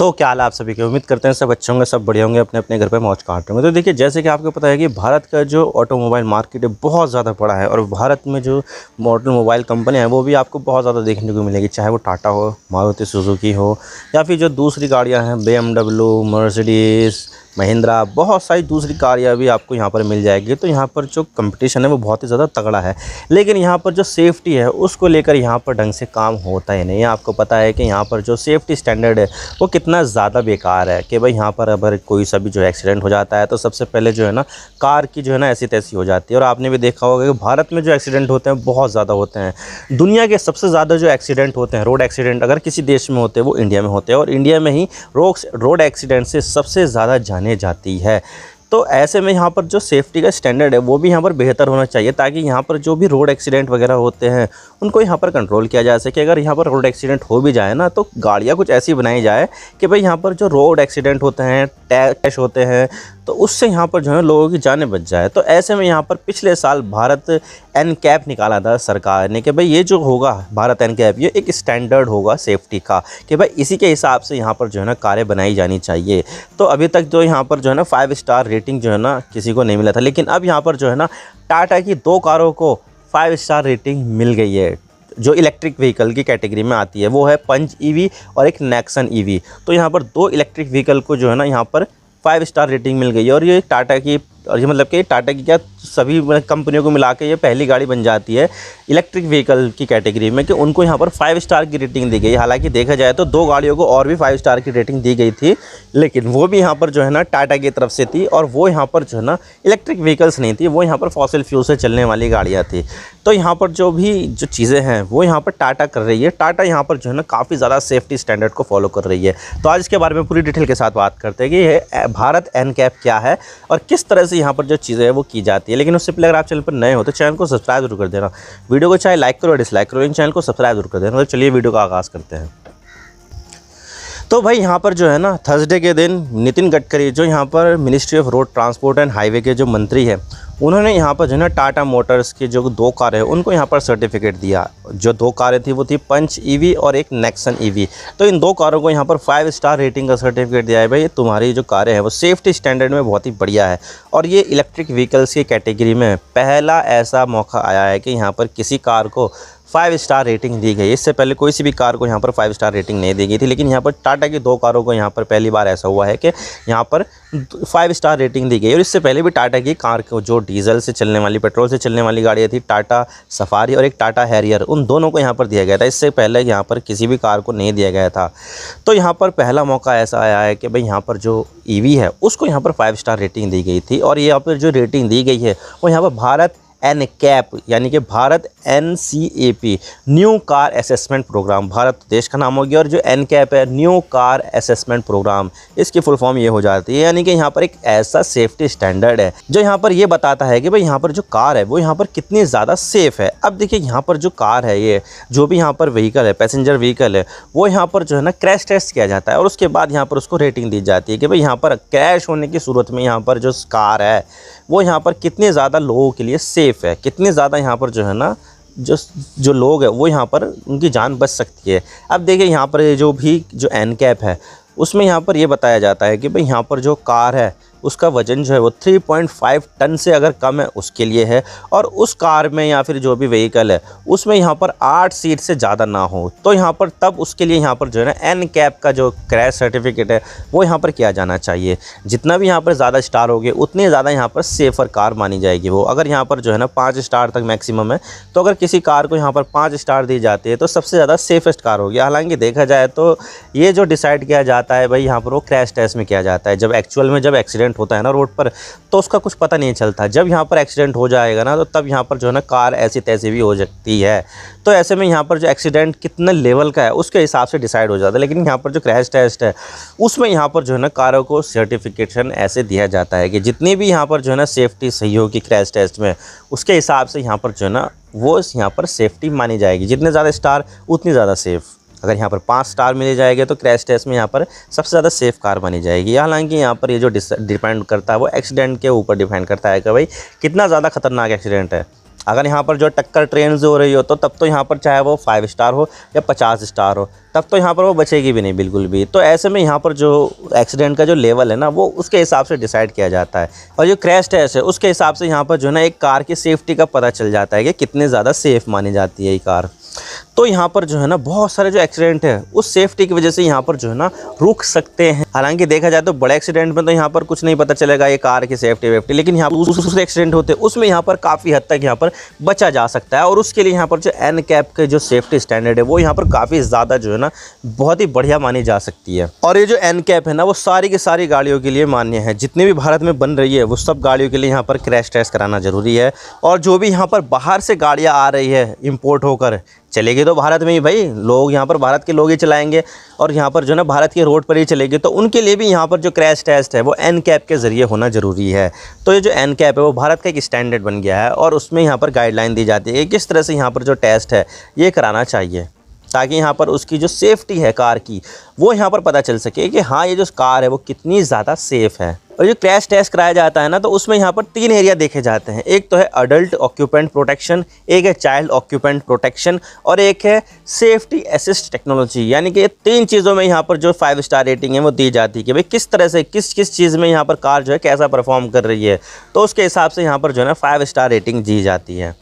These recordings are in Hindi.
तो क्या हाल है आप सभी के। उम्मीद करते हैं सब अच्छे होंगे, सब बढ़िया होंगे, अपने अपने घर पे मौज काट रहे होंगे। तो देखिए, जैसे कि आपको पता है कि भारत का जो ऑटोमोबाइल मार्केट है बहुत ज़्यादा बड़ा है और भारत में जो ऑटोमोबाइल कंपनियाँ हैं वो भी आपको बहुत ज़्यादा देखने को मिलेगी, चाहे वो टाटा हो, मारुति सुजुकी हो, या फिर जो दूसरी गाड़ियाँ हैं BMW, मर्सिडीज़, महिंद्रा, बहुत सारी दूसरी गाड़ियाँ भी आपको यहाँ पर मिल जाएगी। तो यहाँ पर जो कंपटीशन है वो बहुत ही ज़्यादा तगड़ा है, लेकिन यहाँ पर जो सेफ्टी है उसको लेकर यहाँ पर ढंग से काम होता ही नहीं है। आपको पता है कि यहाँ पर जो सेफ्टी स्टैंडर्ड है वो कितना ज़्यादा बेकार है कि भाई यहाँ पर अगर कोई सा भी जो एक्सीडेंट हो जाता है तो सबसे पहले जो है ना कार की जो है ना ऐसी तैसी हो जाती है। और आपने भी देखा होगा कि भारत में जो एक्सीडेंट होते हैं बहुत ज़्यादा होते हैं। दुनिया के सबसे ज़्यादा जो एक्सीडेंट होते हैं, रोड एक्सीडेंट, अगर किसी देश में होते हैं वो इंडिया में होते हैं, और इंडिया में ही रोड एक्सीडेंट से सबसे ज़्यादा जाने जाती है। तो ऐसे में यहाँ पर जो सेफ्टी का स्टैंडर्ड है वो भी यहाँ पर बेहतर होना चाहिए, ताकि यहाँ पर जो भी रोड एक्सीडेंट वगैरह होते हैं उनको यहाँ पर कंट्रोल किया जा सके। अगर यहाँ पर रोड एक्सीडेंट हो भी जाए ना तो गाड़ियाँ कुछ ऐसी बनाई जाए कि भाई यहाँ पर जो रोड एक्सीडेंट होते हैं, टैश होते हैं, तो उससे यहाँ पर जो है लोगों की जानें बच जाए। तो ऐसे में यहाँ पर पिछले साल भारत एनकैप निकाला था सरकार ने कि भाई ये जो होगा भारत एनकैप, ये एक स्टैंडर्ड होगा सेफ्टी का कि भाई इसी के हिसाब से यहाँ पर जो है ना कारें बनाई जानी चाहिए। तो अभी तक जो यहाँ पर जो है ना 5 स्टार रेटिंग जो है ना किसी को नहीं मिला था, लेकिन अब यहाँ पर जो है ना टाटा की 2 कारों को 5 स्टार रेटिंग मिल गई है जो इलेक्ट्रिक व्हीकल की कैटेगरी में आती है। वो है पंच ईवी और एक नेक्सन ईवी। तो यहाँ पर 2 इलेक्ट्रिक व्हीकल को जो है ना यहाँ पर 5 स्टार रेटिंग मिल गई है। और ये टाटा की, और ये मतलब कि टाटा की क्या सभी कंपनियों को मिला के ये पहली गाड़ी बन जाती है इलेक्ट्रिक व्हीकल की कैटेगरी में कि उनको यहाँ पर 5 स्टार की रेटिंग दी गई। हालांकि देखा जाए तो 2 गाड़ियों को और भी 5 स्टार की रेटिंग दी गई थी, लेकिन वो भी यहाँ पर जो है ना टाटा की तरफ से थी, और वो यहाँ पर जो है ना इलेक्ट्रिक व्हीकल्स नहीं थी, वो यहाँ पर फॉसिल फ्यूल से चलने वाली गाड़ियाँ थी। तो यहाँ पर जो चीज़ें हैं वो यहाँ पर टाटा कर रही है। टाटा यहाँ पर जो है ना काफ़ी ज़्यादा सेफ्टी स्टैंडर्ड को फॉलो कर रही है। तो आज इसके बारे में पूरी डिटेल के साथ बात करते हैं कि ये भारत एनकैप क्या है और किस तरह से यहाँ पर जो चीज़ें हैं वो की जाती है। लेकिन उससे पहले अगर आप चैनल पर नए हो तो चैनल को सब्सक्राइब जरूर कर देना, वीडियो को चाहे लाइक करो या डिसलाइक करो, इन चैनल को सब्सक्राइब जरूर कर देना। तो चलिए वीडियो का आगाज़ करते हैं। तो भाई यहाँ पर जो है ना थर्सडे के दिन नितिन गडकरी, जो यहाँ पर ministry of road transport and highway के जो मंत्री हैं, उन्होंने यहाँ पर जो है ना टाटा मोटर्स की जो 2 कारें हैं उनको यहाँ पर सर्टिफिकेट दिया। जो 2 कारें थी वो थी पंच ईवी और एक नेक्सन ईवी। तो इन 2 कारों को यहाँ पर 5 स्टार रेटिंग का सर्टिफिकेट दिया है। भाई तुम्हारी जो कारें हैं वो सेफ्टी स्टैंडर्ड में बहुत ही बढ़िया है। और ये इलेक्ट्रिक व्हीकल्स की कैटेगरी में पहला ऐसा मौका आया है कि यहाँ पर किसी कार को 5 स्टार रेटिंग दी गई। इससे पहले कोई सी भी कार को यहाँ पर 5 स्टार रेटिंग नहीं दी गई थी, लेकिन यहाँ पर टाटा की 2 कारों को यहाँ पर पहली बार ऐसा हुआ है कि यहाँ पर 5 स्टार रेटिंग दी गई। और इससे पहले भी टाटा की कार को जो डीजल से चलने वाली, पेट्रोल से चलने वाली गाड़ियाँ थी, टाटा सफारी और एक टाटा हैरियर, उन दोनों को यहाँ पर दिया गया था। इससे पहले यहाँ पर किसी भी कार को नहीं दिया गया था। तो यहाँ पर पहला मौका ऐसा आया है कि भाई यहाँ पर जो ईवी है उसको यहाँ पर 5 स्टार रेटिंग दी गई थी। और यहाँ पर जो रेटिंग दी गई है वो यहाँ पर भारत एनकैप यानी कि Bharat NCAP, new car assessment programme, Bharat देश का नाम हो गया। और जो एनकैप है न्यू कार असेसमेंट प्रोग्राम, इसकी फुल फॉर्म ये हो जाती है। यानी कि यहाँ पर एक ऐसा सेफ्टी स्टैंडर्ड है जो यहाँ पर ये बताता है कि भाई यहाँ पर जो कार है वो यहाँ पर कितनी ज़्यादा सेफ़ है। अब देखिए यहाँ पर जो कार है, ये जो भी यहाँ पर व्हीकल है, पैसेंजर व्हीकल है, वो यहाँ पर जो है ना क्रैश टेस्ट किया जाता है और उसके बाद यहाँ पर उसको रेटिंग दी जाती है कि भाई यहाँ पर क्रैश होने की सूरत में यहाँ पर जो कार है वो यहाँ पर कितने ज़्यादा लोगों के लिए सेफ़ है, कितने ज़्यादा यहाँ पर जो है ना जो लोग हैं वो यहाँ पर उनकी जान बच सकती है। अब देखिए यहाँ पर जो एनकैप है उसमें यहाँ पर ये बताया जाता है कि भाई यहाँ पर जो कार है उसका वज़न जो है वो 3.5 टन से अगर कम है उसके लिए है, और उस कार में या फिर जो भी व्हीकल है उसमें यहाँ पर 8 सीट से ज़्यादा ना हो, तो यहाँ पर तब उसके लिए यहाँ पर जो है ना एनकैप का जो क्रैश सर्टिफिकेट है वो यहाँ पर किया जाना चाहिए। जितना भी यहाँ पर ज़्यादा स्टार होंगे उतनी ज़्यादा यहाँ पर सेफ़र कार मानी जाएगी वो। अगर यहाँ पर जो है ना 5 स्टार तक मैक्सिमम है, तो अगर किसी कार को यहाँ पर 5 स्टार दी जाती है तो सबसे ज़्यादा सेफेस्ट कार होगी। हालाँकि देखा जाए तो ये जो डिसाइड किया जाता है भाई यहाँ पर वो क्रैश टेस्ट में किया जाता है। जब एक्चुअल में जब एक्सीडेंट होता है ना रोड पर तो उसका कुछ पता नहीं चलता। जब यहाँ पर एक्सीडेंट हो जाएगा ना तो तब यहाँ पर जो है ना कार ऐसी तैसी भी हो सकती है। तो ऐसे में यहाँ पर जो एक्सीडेंट कितने लेवल का है उसके हिसाब से डिसाइड हो जाता है। लेकिन यहाँ पर जो क्रैश टेस्ट है उसमें यहाँ पर जो है ना कारों को सर्टिफिकेशन ऐसे दिया जाता है कि जितनी भी यहाँ पर जो है ना सेफ्टी सही होगी क्रैश टेस्ट में, उसके हिसाब से यहाँ पर जो है ना वो यहाँ पर सेफ्टी मानी जाएगी। जितने ज़्यादा स्टार उतनी ज़्यादा सेफ़। अगर यहाँ पर 5 स्टार मिले जाएंगे तो क्रैश टेस्ट में यहाँ पर सबसे ज़्यादा सेफ़ कार बनी जाएगी। हालांकि यहाँ पर ये जो डिपेंड करता है वो एक्सीडेंट के ऊपर डिपेंड करता है कि भाई कितना ज़्यादा खतरनाक एक्सीडेंट है। अगर यहाँ पर जो टक्कर ट्रेन से हो रही हो तो तब तो यहाँ पर चाहे वो 5 स्टार हो या 50 स्टार हो, तब तो यहाँ पर वो बचेगी भी नहीं बिल्कुल भी। तो ऐसे में यहाँ पर जो एक्सीडेंट का जो लेवल है ना, वो उसके हिसाब से डिसाइड किया जाता है। और जो क्रैश टेस्ट है उसके हिसाब से यहाँ पर जो है ना एक कार की सेफ्टी का पता चल जाता है कि कितनी ज़्यादा सेफ़ मानी जाती है ये कार। तो यहाँ पर जो है ना बहुत सारे जो एक्सीडेंट है उस सेफ्टी की वजह से यहाँ पर जो है ना रुक सकते हैं। हालांकि देखा जाए तो बड़े एक्सीडेंट में तो यहाँ पर कुछ नहीं पता चलेगा ये कार की सेफ्टी वेफ्टी, लेकिन यहाँ पर दूसरे एक्सीडेंट होते हैं उसमें यहाँ पर काफ़ी हद तक यहाँ पर बचा जा सकता है। और उसके लिए यहाँ पर जो एनकैप के जो सेफ्टी स्टैंडर्ड है वो यहाँ पर काफ़ी ज़्यादा जो है ना बहुत ही बढ़िया मानी जा सकती है। और ये जो एनकैप है ना वो सारी की सारी गाड़ियों के लिए मान्य है। जितनी भी भारत में बन रही है वो सब गाड़ियों के लिए यहाँ पर क्रैश टेस्ट कराना ज़रूरी है। और जो भी यहाँ पर बाहर से गाड़ियाँ आ रही है इम्पोर्ट होकर, चलेगी तो भारत में ही भाई, लोग यहाँ पर भारत के लोग ही चलाएंगे और यहाँ पर जो ना भारत के रोड पर ही चलेगी, तो उनके लिए भी यहाँ पर जो क्रैश टेस्ट है वो एनकैप के ज़रिए होना ज़रूरी है। तो ये जो एनकैप है वो भारत का एक स्टैंडर्ड बन गया है और उसमें यहाँ पर गाइडलाइन दी जाती है किस तरह से यहाँ पर जो टेस्ट है ये कराना चाहिए, ताकि यहाँ पर उसकी जो सेफ्टी है कार की वो यहाँ पर पता चल सके कि हाँ ये जो कार है वो कितनी ज़्यादा सेफ़ है। और जो क्रैश टेस्ट कराया जाता है ना, तो उसमें यहाँ पर 3 एरिया देखे जाते हैं। एक तो है अडल्ट ऑक्यूपेंट प्रोटेक्शन, एक है चाइल्ड ऑक्यूपेंट प्रोटेक्शन और एक है सेफ्टी असिस्ट टेक्नोलॉजी। यानी कि ये 3 चीज़ों में यहाँ पर जो 5 स्टार रेटिंग है वो दी जाती है कि भाई किस तरह से किस किस चीज़ में यहाँ पर कार जो है कैसा परफॉर्म कर रही है, तो उसके हिसाब से यहाँ पर जो है ना 5 स्टार रेटिंग दी जाती है।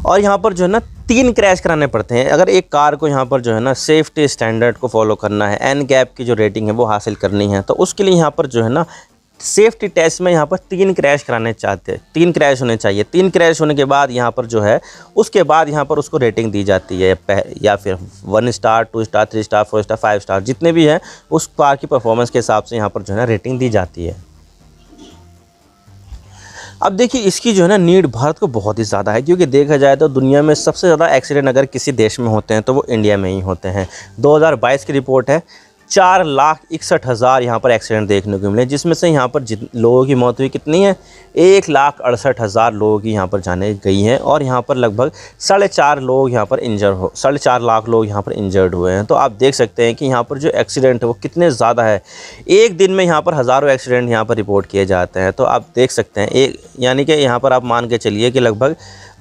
और यहाँ पर जो है ना 3 क्रैश कराने पड़ते हैं। अगर एक कार को यहाँ पर जो है ना सेफ्टी स्टैंडर्ड को फॉलो करना है, एनकैप की जो रेटिंग है वो हासिल करनी है, तो उसके लिए यहाँ पर जो है ना सेफ्टी टेस्ट में यहाँ पर 3 क्रैश कराने चाहते हैं, 3 क्रैश होने चाहिए। 3 क्रैश होने के बाद यहाँ पर जो है उसके बाद यहाँ पर उसको रेटिंग दी जाती है, या फिर 1 star 2 star 3 star 4 star 5 star जितने भी हैं उस कार की परफॉर्मेंस के हिसाब से यहाँ पर जो है ना रेटिंग दी जाती है। अब देखिए इसकी जो है ना नीड भारत को बहुत ही ज़्यादा है, क्योंकि देखा जाए तो दुनिया में सबसे ज़्यादा एक्सीडेंट अगर किसी देश में होते हैं तो वो इंडिया में ही होते हैं। 2022 की रिपोर्ट है, 4,61,000 यहाँ पर एक्सीडेंट देखने को मिले, जिसमें से यहाँ पर लोगों की मौत हुई कितनी है, 1,68,000 लोगों की यहाँ पर जाने गई हैं और यहाँ पर लगभग 4.5 लोग यहाँ पर 4.5 लाख लोग यहाँ पर इंजर्ड हुए हैं। तो आप देख सकते हैं कि यहाँ पर जो एक्सीडेंट है वो कितने ज़्यादा है। एक दिन में यहाँ पर हज़ारों एक्सीडेंट यहाँ पर रिपोर्ट किए जाते हैं। तो आप देख सकते हैं यानी कि यहाँ पर आप मान के चलिए कि लगभग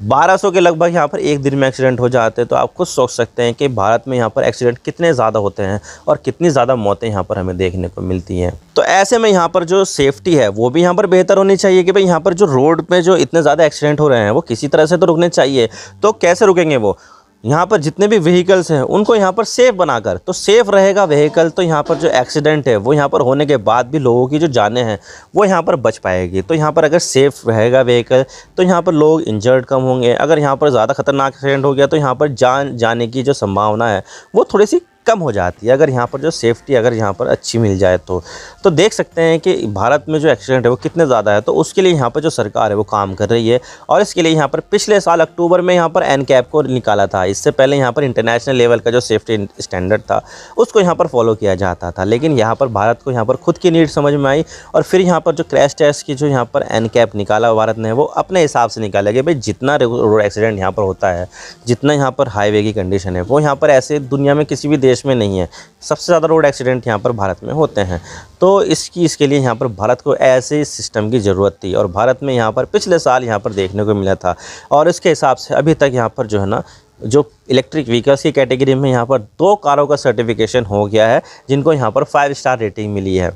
1200 के लगभग यहाँ पर एक दिन में एक्सीडेंट हो जाते हैं। तो आप खुद सोच सकते हैं कि भारत में यहाँ पर एक्सीडेंट कितने ज़्यादा होते हैं और कितनी ज़्यादा मौतें यहाँ पर हमें देखने को मिलती हैं। तो ऐसे में यहाँ पर जो सेफ्टी है वो भी यहाँ पर बेहतर होनी चाहिए कि भाई यहाँ पर जो रोड पे जो इतने ज़्यादा एक्सीडेंट हो रहे हैं वो किसी तरह से तो रुकने चाहिए। तो कैसे रुकेंगे वो, यहाँ पर जितने भी व्हीकल्स हैं उनको यहाँ पर सेफ़ बनाकर, तो सेफ़ रहेगा व्हीकल तो यहाँ पर जो एक्सीडेंट है वो यहाँ पर होने के बाद भी लोगों की जो जानें हैं वो यहाँ पर बच पाएगी। तो यहाँ पर अगर सेफ़ रहेगा व्हीकल तो यहाँ पर लोग इंजर्ड कम होंगे। अगर यहाँ पर ज़्यादा खतरनाक एक्सीडेंट हो गया तो यहाँ पर जान जाने की जो संभावना है वो थोड़ी सी कम हो जाती है, अगर यहाँ पर जो सेफ्टी अगर यहाँ पर अच्छी मिल जाए तो देख सकते हैं कि भारत में जो एक्सीडेंट है वो कितने ज़्यादा है। तो उसके लिए यहाँ पर जो सरकार है वो काम कर रही है और इसके लिए यहाँ पर पिछले साल अक्टूबर में यहाँ पर एनकैप को निकाला था। इससे पहले यहाँ पर इंटरनेशनल लेवल का जो सेफ्टी स्टैंडर्ड था उसको यहाँ पर फॉलो किया जाता था, लेकिन यहाँ पर भारत को यहाँ पर खुद की नीड समझ में आई और फिर यहाँ पर जो क्रैश टेस्ट की जो यहाँ पर एनकैप निकाला भारत ने वो अपने हिसाब से निकाला कि भाई जितना रोड एक्सीडेंट यहाँ पर होता है, जितना यहाँ पर हाईवे की कंडीशन है वो यहाँ पर ऐसे दुनिया में किसी भी देश में नहीं है। सबसे ज़्यादा रोड एक्सीडेंट यहाँ पर भारत में होते हैं। तो इसके लिए यहाँ पर भारत को ऐसे सिस्टम की ज़रूरत थी और भारत में यहाँ पर पिछले साल यहाँ पर देखने को मिला था। और इसके हिसाब से अभी तक यहाँ पर जो है ना जो इलेक्ट्रिक व्हीकल्स की कैटेगरी में यहाँ पर 2 कारों का सर्टिफिकेशन हो गया है जिनको यहाँ पर 5 स्टार रेटिंग मिली है।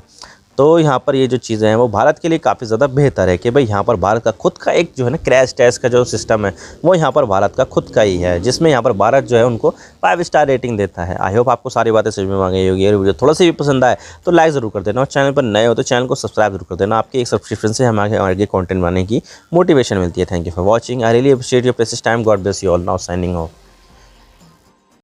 तो यहाँ पर ये जो चीज़ें हैं वो भारत के लिए काफ़ी ज़्यादा बेहतर है कि भाई यहाँ पर भारत का खुद का एक जो है ना क्रैश टेस्ट का जो सिस्टम है वो यहाँ पर भारत का खुद का ही है, जिसमें यहाँ पर भारत जो है उनको 5 स्टार रेटिंग देता है। आई होप आपको सारी बातें समझ में आ गई होगी। वीडियो थोड़ा सी भी पसंद आए तो लाइक ज़रूर कर देना और चैनल पर नए हो तो चैनल को सब्सक्राइब जरूर कर देना। आपके एक सब्सक्रिप्शन से हमें आगे कंटेंट बनाने की मोटिवेशन मिलती है। Thank you for watching. I really appreciate your precious time. God bless you all. Now signing off.